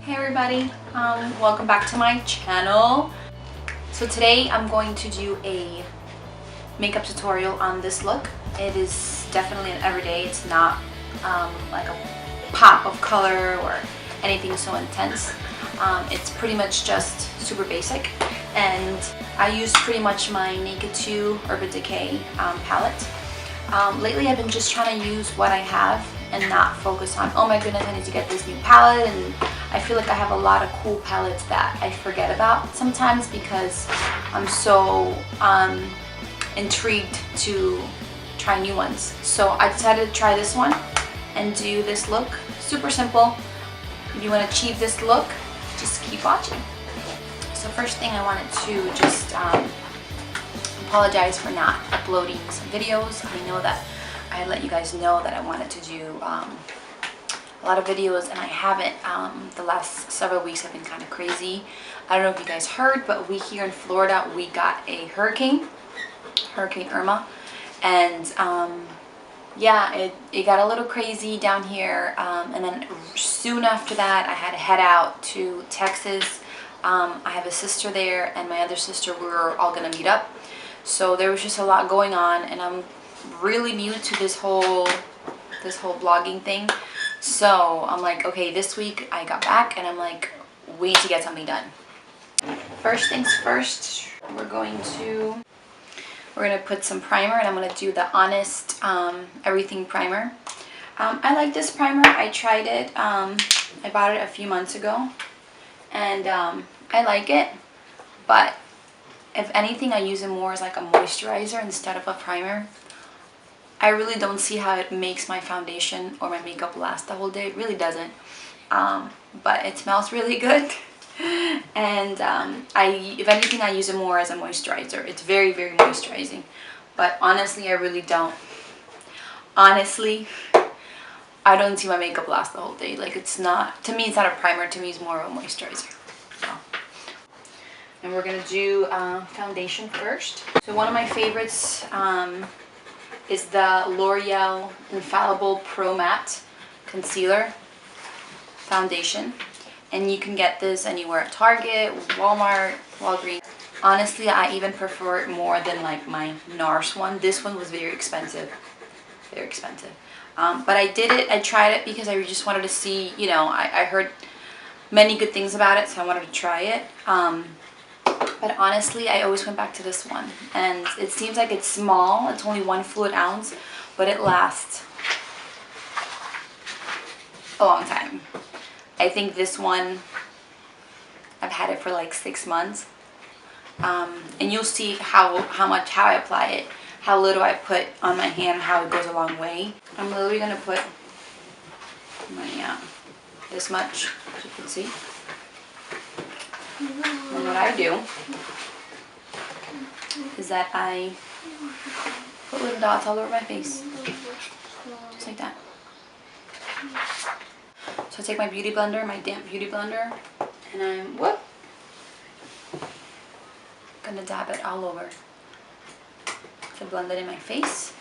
Hey everybody, welcome back to my channel. So today I'm going to do a makeup tutorial on this look. It is definitely an everyday. It's not like a pop of color or anything so intense. It's pretty much just super basic, and I use pretty much my Naked 2 Urban Decay palette. Lately I've been just trying to use what I have and not focus on, oh my goodness, I need to get this new palette, and I feel like I have a lot of cool palettes that I forget about sometimes because I'm so intrigued to try new ones. So I decided to try this one and do this look. Super simple. If you want to achieve this look, just keep watching. So first thing, I wanted to just apologize for not uploading some videos. I know that I let you guys know that I wanted to do a lot of videos, and I haven't. The last several weeks have been kind of crazy. I don't know if you guys heard, but we here in Florida, we got a Hurricane Irma, and yeah, it got a little crazy down here, and then soon after that I had to head out to Texas. I have a sister there, and my other sister, we were all gonna meet up, so there was just a lot going on, and I'm really new to this whole vlogging thing. So I'm like, okay, this week I got back and I'm like, we need to get something done. First things first, we're gonna put some primer, and I'm gonna do the Honest Everything primer. I like this primer. I tried it. I bought it a few months ago, and I like it, but if anything, I use it more as like a moisturizer instead of a primer. I really don't see how it makes my foundation or my makeup last the whole day. It really doesn't. But it smells really good. And if anything, I use it more as a moisturizer. It's very, very moisturizing. But honestly, I really don't. Honestly, I don't see my makeup last the whole day. Like, it's not, to me, it's not a primer. To me, it's more of a moisturizer. So. And we're going to do foundation first. So one of my favorites is the Loreal Infallible Pro Matte Concealer Foundation. And you can get this anywhere at Target, Walmart, Walgreens. Honestly, I even prefer it more than like my NARS one. This one was very expensive. Very expensive. But I did it, I tried it because I just wanted to see, you know, I heard many good things about it, so I wanted to try it. But honestly, I always went back to this one, and it seems like it's small. It's only 1 fluid ounce, but it lasts a long time. I think this one, I've had it for like 6 months, and you'll see how I apply it, how little I put on my hand, how it goes a long way. I'm literally gonna put this much, as you can see. And what I do is that I put little dots all over my face, just like that. So I take my beauty blender, my damp beauty blender, and I'm gonna dab it all over to blend it in my face.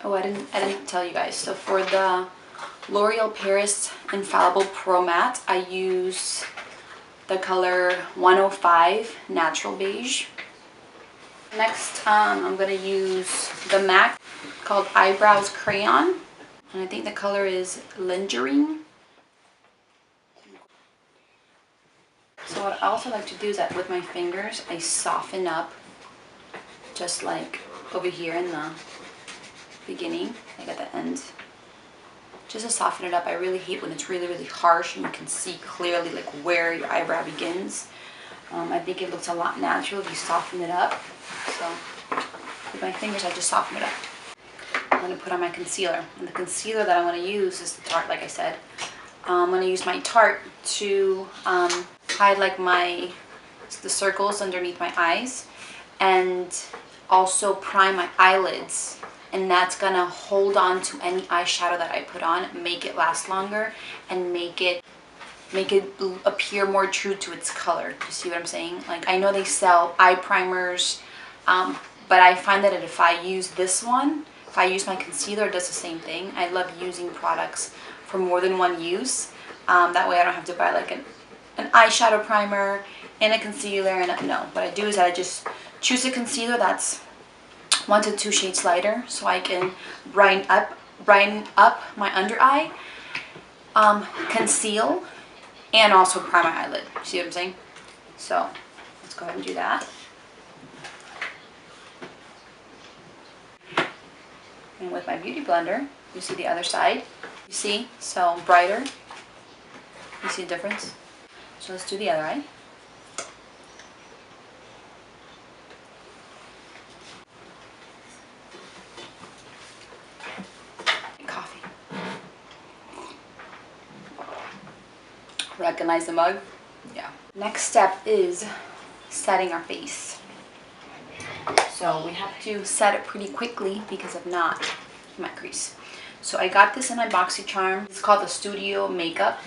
Oh, I didn't tell you guys. So for the L'Oreal Paris Infallible Pro Matte, I use the color 105 Natural Beige. Next, I'm going to use the MAC called Eyebrows Crayon, and I think the color is Lingerine. So what I also like to do is that with my fingers, I soften up, just like over here in the beginning, like at the end. Just to soften it up. I really hate when it's really, really harsh and you can see clearly like where your eyebrow begins. I think it looks a lot natural if you soften it up. So with my fingers, I just soften it up. I'm going to put on my concealer. And the concealer that I'm going to use is the Tarte, like I said. I'm going to use my Tarte to hide like the circles underneath my eyes, and also prime my eyelids. And that's gonna hold on to any eyeshadow that I put on, make it last longer, and make it appear more true to its color. You see what I'm saying? Like, I know they sell eye primers, but I find that if I use this one, if If I use my concealer, it does the same thing. I love using products for more than one use. That way I don't have to buy like an eyeshadow primer and a concealer. And no, what I do is I just choose a concealer that's 1 to 2 shades lighter, so I can brighten up my under eye, conceal, and also prime my eyelid. See what I'm saying? So let's go ahead and do that. And with my beauty blender, you see the other side. You see? So brighter. You see the difference? So let's do the other eye. Coffee. Recognize the mug? Yeah. Next step is setting our face. So we have to set it pretty quickly because if not, it might crease. So I got this in my BoxyCharm. It's called the Studio Makeup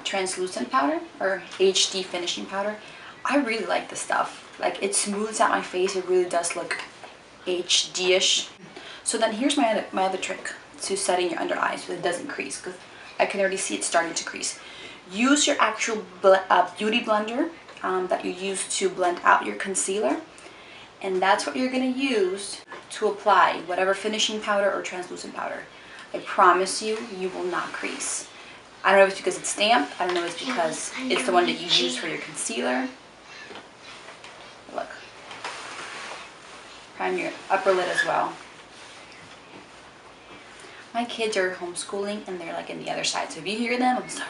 translucent powder, or HD finishing powder. I really like this stuff. Like, it smooths out my face. It really does look HD-ish. So then here's my other trick to setting your under eye so it doesn't crease, because I can already see it starting to crease. Use your actual beauty blender that you use to blend out your concealer, and that's what you're going to use to apply whatever finishing powder or translucent powder. I promise you, you will not crease. I don't know if it's because it's stamped. I don't know if it's because it's the one that you use for your concealer. Look. Prime your upper lid as well. My kids are homeschooling and they're like in the other side, so if you hear them, I'm sorry.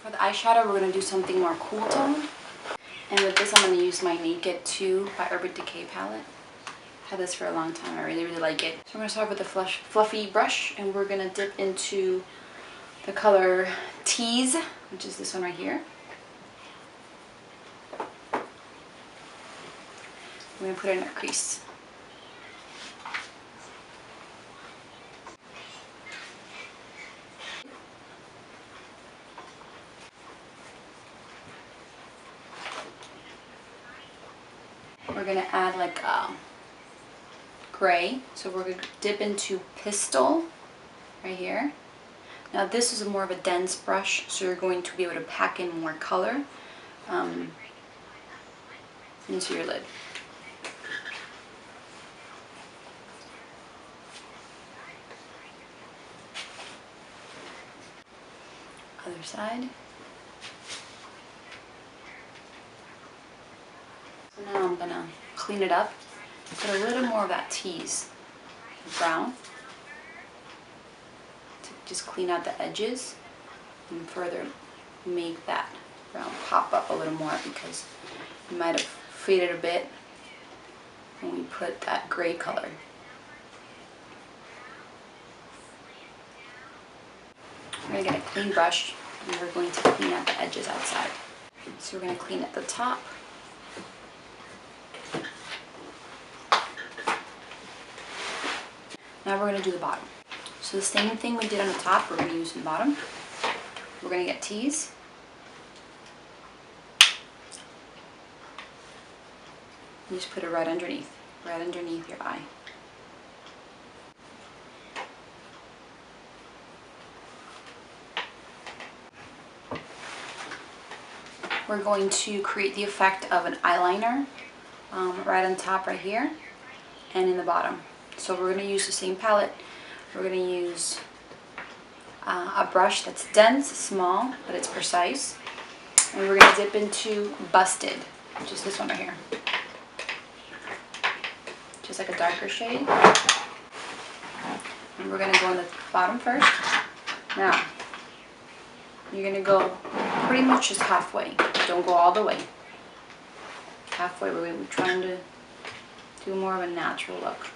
For the eyeshadow, we're going to do something more cool tone. And with this, I'm going to use my Naked 2 by Urban Decay palette. I've had this for a long time. I really, really like it. So I'm going to start with a fluffy brush, and we're going to dip into the color Tease, which is this one right here. We're going to put it in our crease. We're going to add like gray. So we're going to dip into Pistol right here. Now this is more of a dense brush, so you're going to be able to pack in more color into your lid. Other side. So now I'm gonna clean it up, put a little more of that Tease brown to just clean out the edges and further make that brown pop up a little more, because it might have faded a bit when we put that gray color. We're going to get a clean brush and we're going to clean out the edges outside. So we're going to clean at the top. Now we're going to do the bottom. So the same thing we did on the top, we're going to use in the bottom. We're going to get Tease. And just put it right underneath your eye. We're going to create the effect of an eyeliner right on top right here and in the bottom. So we're going to use the same palette. We're going to use a brush that's dense, small, but it's precise. And we're going to dip into Busted, which is this one right here. Just like a darker shade. And we're going to go on the bottom first. Now, you're going to go pretty much just halfway. Don't go all the way. Halfway, we're trying to do more of a natural look.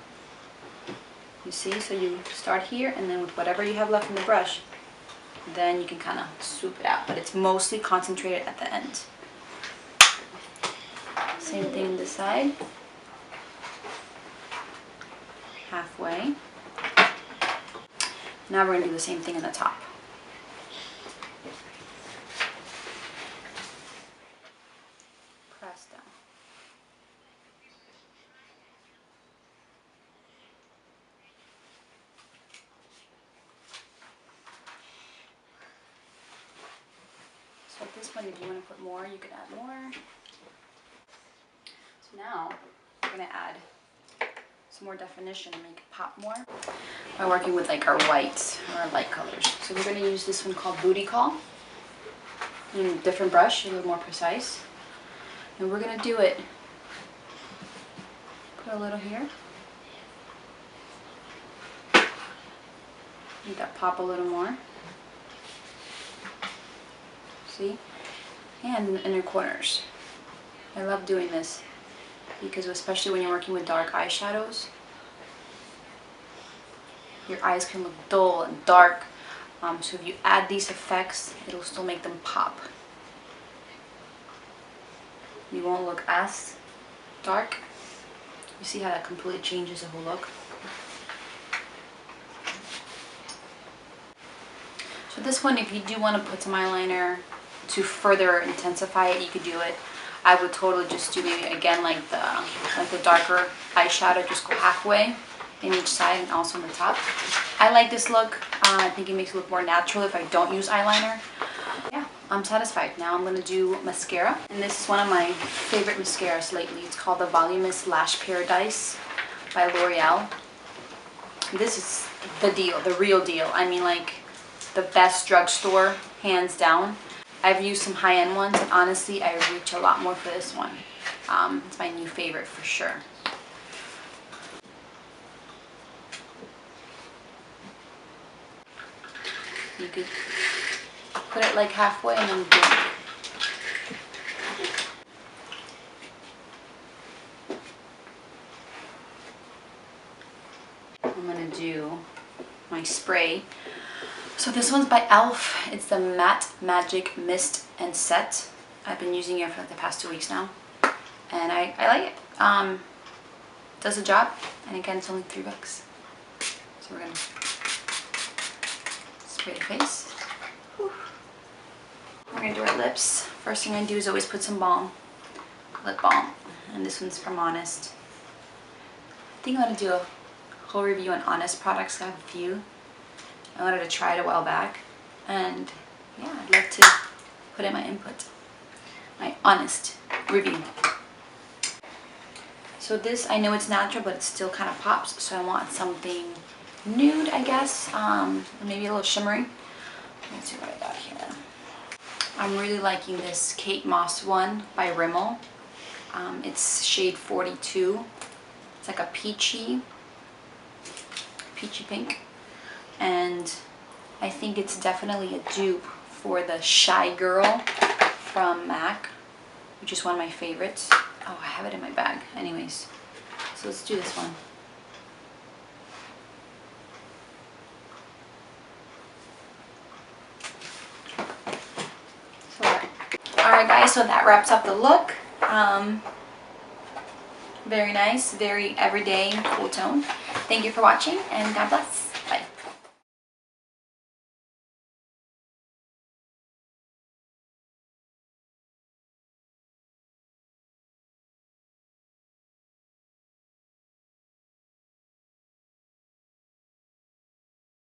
You see, so you start here, and then with whatever you have left in the brush, then you can kind of swoop it out, but it's mostly concentrated at the end. Same thing on this side. Halfway. Now we're going to do the same thing on the top. this one, if you want to put more, you can add more. So now we're gonna add some more definition to make it pop more by working with like our whites or our light colors. So we're gonna use this one called Booty Call. Different brush, a little more precise. And we're gonna do it. Put a little here. Make that pop a little more. See? And in the inner corners. I love doing this because especially when you're working with dark eyeshadows, your eyes can look dull and dark. So if you add these effects, it'll still make them pop. You won't look as dark. You see how that completely changes the whole look? So this one, if you do want to put some eyeliner to further intensify it, you could do it. I would totally just do maybe again like the darker eyeshadow, just go halfway in each side and also on the top. I like this look. I think it makes it look more natural if I don't use eyeliner. Yeah, I'm satisfied. Now I'm going to do mascara. And this is one of my favorite mascaras lately. It's called the Volumous Lash Paradise by Loreal. This is the deal, the real deal. I mean, like the best drugstore, hands down. I've used some high-end ones, and honestly, I reach a lot more for this one. It's my new favorite for sure. You could put it like halfway and then boom. I'm gonna do my spray. So this one's by e.l.f. It's the Matte Magic Mist and Set. I've been using it for like the past 2 weeks now, and I like it. Does the job, and again, it's only $3. So we're gonna spray the face. Whew. We're gonna do our lips. First thing I do is always put some balm, lip balm, and this one's from Honest. I think I'm gonna do a whole review on Honest products. I have a few. I wanted to try it a while back, and yeah, I'd love to put in my input, my honest review. So this, I know it's natural, but it still kind of pops, so I want something nude, I guess, maybe a little shimmery. Let's see what I got here. I'm really liking this Kate Moss one by Rimmel. It's shade 42. It's like a peachy pink. And I think it's definitely a dupe for the Shy Girl from MAC, which is one of my favorites. Oh, I have it in my bag. Anyways, so let's do this one. Alright guys, so that wraps up the look. Very nice, very everyday, cool tone. Thank you for watching, and God bless.